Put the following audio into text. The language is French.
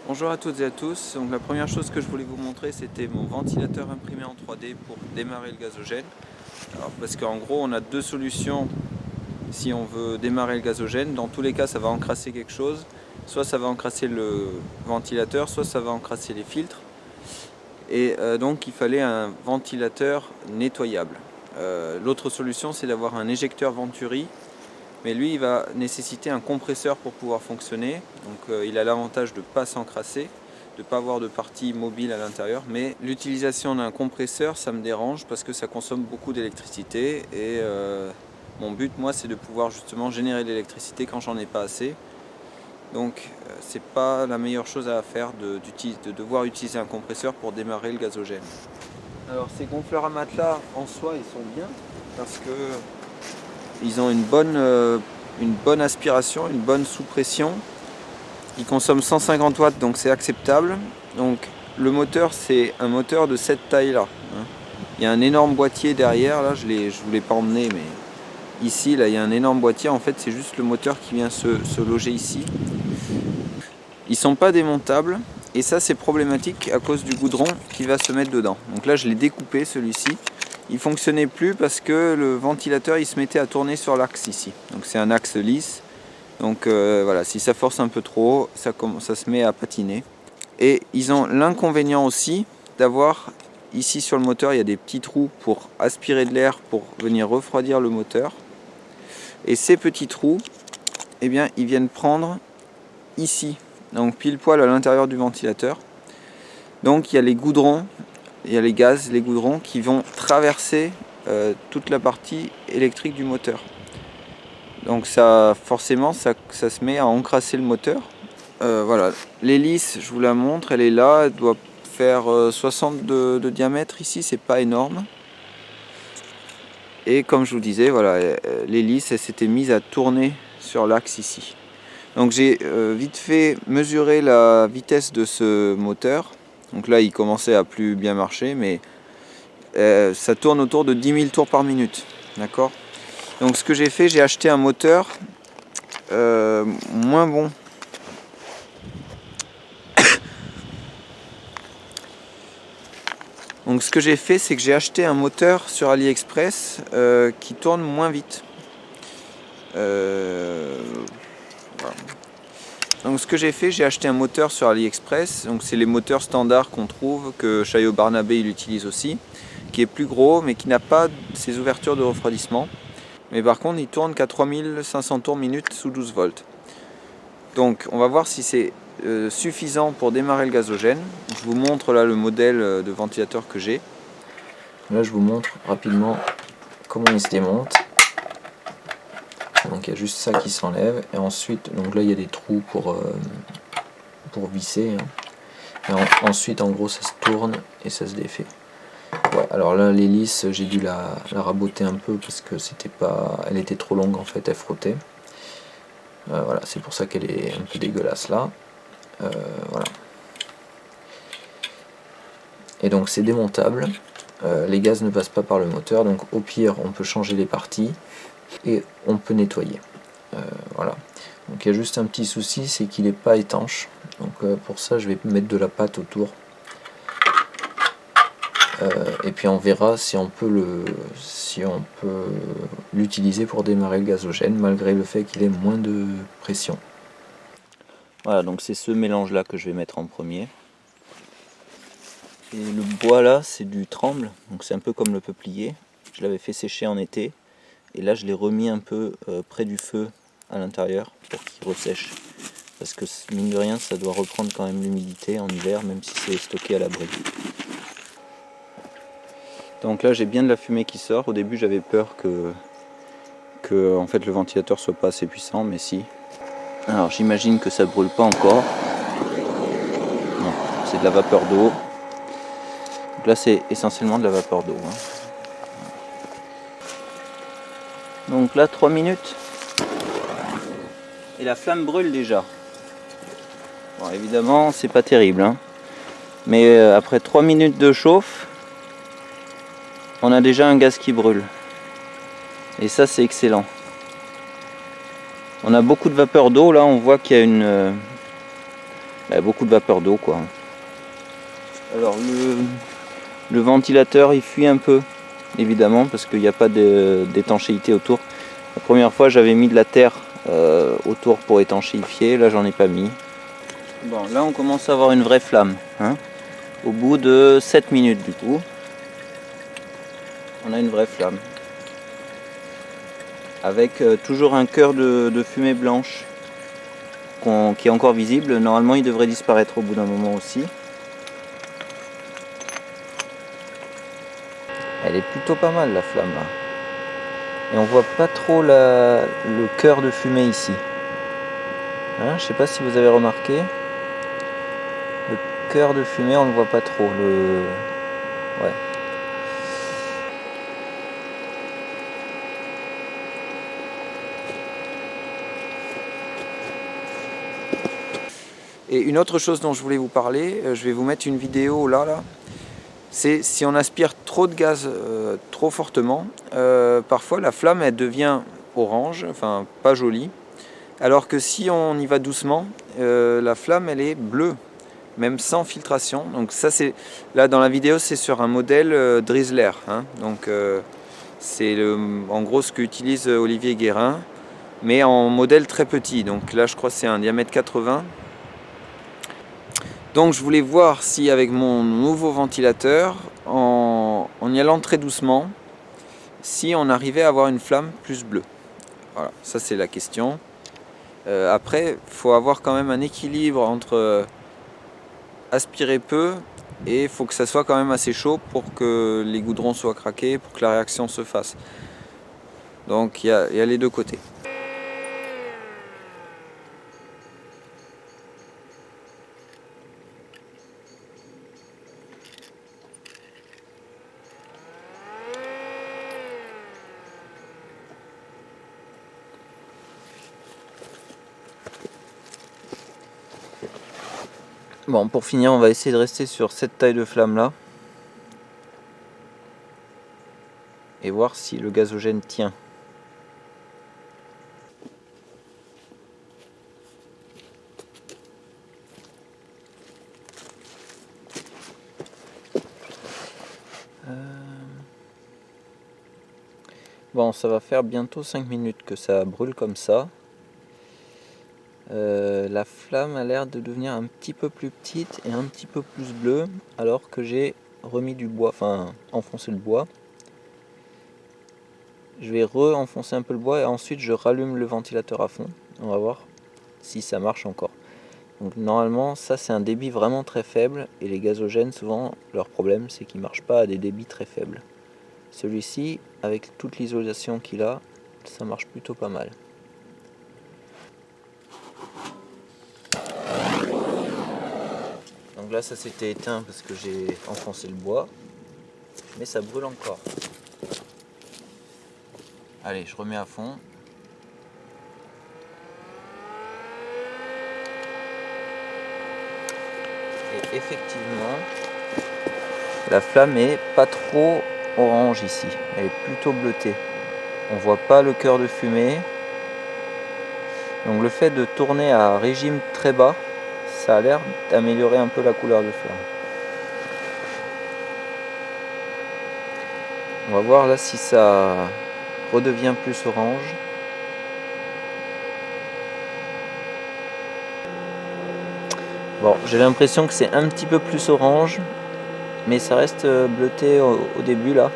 Bonjour à toutes et à tous. Donc la première chose que je voulais vous montrer, c'était mon ventilateur imprimé en 3D pour démarrer le gazogène. Alors, parce qu'en gros on a deux solutions si on veut démarrer le gazogène. Dans tous les cas ça va encrasser quelque chose. Soit ça va encrasser le ventilateur, soit ça va encrasser les filtres. Et donc il fallait un ventilateur nettoyable. L'autre solution c'est d'avoir un éjecteur Venturi. Mais lui, il va nécessiter un compresseur pour pouvoir fonctionner. Donc il a l'avantage de ne pas s'encrasser, de ne pas avoir de partie mobile à l'intérieur. Mais l'utilisation d'un compresseur, ça me dérange parce que ça consomme beaucoup d'électricité. Et mon but, moi, c'est de pouvoir justement générer de l'électricité quand j'en ai pas assez. Donc c'est pas la meilleure chose à faire de devoir utiliser un compresseur pour démarrer le gazogène. Alors ces gonfleurs à matelas, en soi, ils sont bien parce que ils ont une bonne aspiration, une bonne sous-pression. Ils consomment 150 watts, donc c'est acceptable. Donc le moteur, c'est un moteur de cette taille-là. Il y a un énorme boîtier derrière, là je vous l'ai pas emmené, mais ici, là, il y a un énorme boîtier. En fait, c'est juste le moteur qui vient se loger ici. Ils sont pas démontables, et ça c'est problématique à cause du goudron qui va se mettre dedans. Donc là, je l'ai découpé, celui-ci. Il fonctionnait plus parce que le ventilateur il se mettait à tourner sur l'axe ici. Donc c'est un axe lisse. Donc voilà, si ça force un peu trop, ça se met à patiner. Et ils ont l'inconvénient aussi d'avoir ici sur le moteur, il y a des petits trous pour aspirer de l'air pour venir refroidir le moteur. Et ces petits trous, eh bien, ils viennent prendre ici, donc pile poil à l'intérieur du ventilateur. Donc il y a les goudrons. Il y a les gaz, les goudrons qui vont traverser toute la partie électrique du moteur. Donc ça, forcément, ça se met à encrasser le moteur. Voilà, l'hélice, je vous la montre, elle est là, elle doit faire 60 de diamètre ici, c'est pas énorme. Et comme je vous disais, voilà, l'hélice, elle s'était mise à tourner sur l'axe ici. Donc j'ai vite fait mesurer la vitesse de ce moteur. Donc là, il commençait à plus bien marcher, mais ça tourne autour de 10 000 tours par minute. D'accord ? Donc ce que j'ai fait, j'ai acheté un moteur moins bon. Donc ce que j'ai fait, c'est que j'ai acheté un moteur sur AliExpress qui tourne moins vite. Voilà. Donc ce que j'ai fait, j'ai acheté un moteur sur AliExpress. Donc c'est les moteurs standards qu'on trouve, que Chaillot Barnabé il utilise aussi, qui est plus gros mais qui n'a pas ces ouvertures de refroidissement. Mais par contre il tourne qu'à 3500 tours minute sous 12 volts. Donc on va voir si c'est suffisant pour démarrer le gazogène. Je vous montre là le modèle de ventilateur que j'ai. Là je vous montre rapidement comment il se démonte. Donc il y a juste ça qui s'enlève et ensuite donc là il y a des trous pour visser. Et ensuite en gros ça se tourne et ça se défait. Ouais, alors là l'hélice j'ai dû la raboter un peu parce que elle était trop longue en fait, elle frottait. Voilà, c'est pour ça qu'elle est un peu dégueulasse là. Voilà. Et donc c'est démontable. Les gaz ne passent pas par le moteur, donc au pire on peut changer les parties et on peut nettoyer. Voilà. Donc il y a juste un petit souci, c'est qu'il n'est pas étanche. Donc pour ça je vais mettre de la pâte autour. Et puis on verra si on peut l'utiliser pour démarrer le gazogène malgré le fait qu'il ait moins de pression. Voilà, donc c'est ce mélange là que je vais mettre en premier. Et le bois là, c'est du tremble, donc c'est un peu comme le peuplier. Je l'avais fait sécher en été, et là je l'ai remis un peu près du feu à l'intérieur pour qu'il ressèche. Parce que mine de rien, ça doit reprendre quand même l'humidité en hiver, même si c'est stocké à l'abri. Donc là j'ai bien de la fumée qui sort. Au début j'avais peur que en fait, le ventilateur soit pas assez puissant, mais si. Alors j'imagine que ça brûle pas encore. Non, c'est de la vapeur d'eau. Donc là c'est essentiellement de la vapeur d'eau. Donc là 3 minutes. Et la flamme brûle déjà. Bon, évidemment c'est pas terrible. Mais après 3 minutes de chauffe, on a déjà un gaz qui brûle. Et ça c'est excellent. On a beaucoup de vapeur d'eau, là on voit qu'il y a beaucoup de vapeur d'eau quoi. Alors le ventilateur il fuit un peu évidemment parce qu'il n'y a pas d'étanchéité autour. La première fois j'avais mis de la terre autour pour étanchéifier, là j'en ai pas mis. Bon là on commence à avoir une vraie flamme hein. Au bout de 7 minutes du coup on a une vraie flamme avec toujours un cœur de fumée blanche qui est encore visible. Normalement il devrait disparaître au bout d'un moment aussi. Elle est plutôt pas mal la flamme là. Et on voit pas trop le cœur de fumée ici. Hein, je sais pas si vous avez remarqué. Le cœur de fumée on ne voit pas trop. Ouais. Et une autre chose dont je voulais vous parler, je vais vous mettre une vidéo là. C'est si on aspire trop de gaz trop fortement, parfois la flamme elle devient orange, enfin pas jolie. Alors que si on y va doucement, la flamme elle est bleue, même sans filtration. Donc ça c'est là dans la vidéo c'est sur un modèle Drizzler. Hein. Donc c'est en gros ce qu'utilise Olivier Guérin, mais en modèle très petit. Donc là je crois que c'est un diamètre 80. Donc je voulais voir si avec mon nouveau ventilateur, en y allant très doucement, si on arrivait à avoir une flamme plus bleue. Voilà, ça c'est la question. Après, il faut avoir quand même un équilibre entre aspirer peu et il faut que ça soit quand même assez chaud pour que les goudrons soient craqués, pour que la réaction se fasse. Donc il y a les deux côtés. Bon, pour finir, on va essayer de rester sur cette taille de flamme là et voir si le gazogène tient. Bon, ça va faire bientôt 5 minutes que ça brûle comme ça. La flamme a l'air de devenir un petit peu plus petite et un petit peu plus bleue alors que j'ai remis du bois, enfin enfoncé le bois. Je vais re-enfoncer un peu le bois et ensuite je rallume le ventilateur à fond. On va voir si ça marche encore. Donc normalement ça c'est un débit vraiment très faible et les gazogènes souvent leur problème c'est qu'ils ne marchent pas à des débits très faibles. Celui-ci avec toute l'isolation qu'il a, ça marche plutôt pas mal. Donc là ça s'était éteint parce que j'ai enfoncé le bois, mais ça brûle encore. Allez, je remets à fond. Et effectivement, la flamme est pas trop orange ici, elle est plutôt bleutée. On voit pas le cœur de fumée. Donc le fait de tourner à régime très bas, ça a l'air d'améliorer un peu la couleur de flamme. On va voir là si ça redevient plus orange. Bon, j'ai l'impression que c'est un petit peu plus orange, mais ça reste bleuté au début là.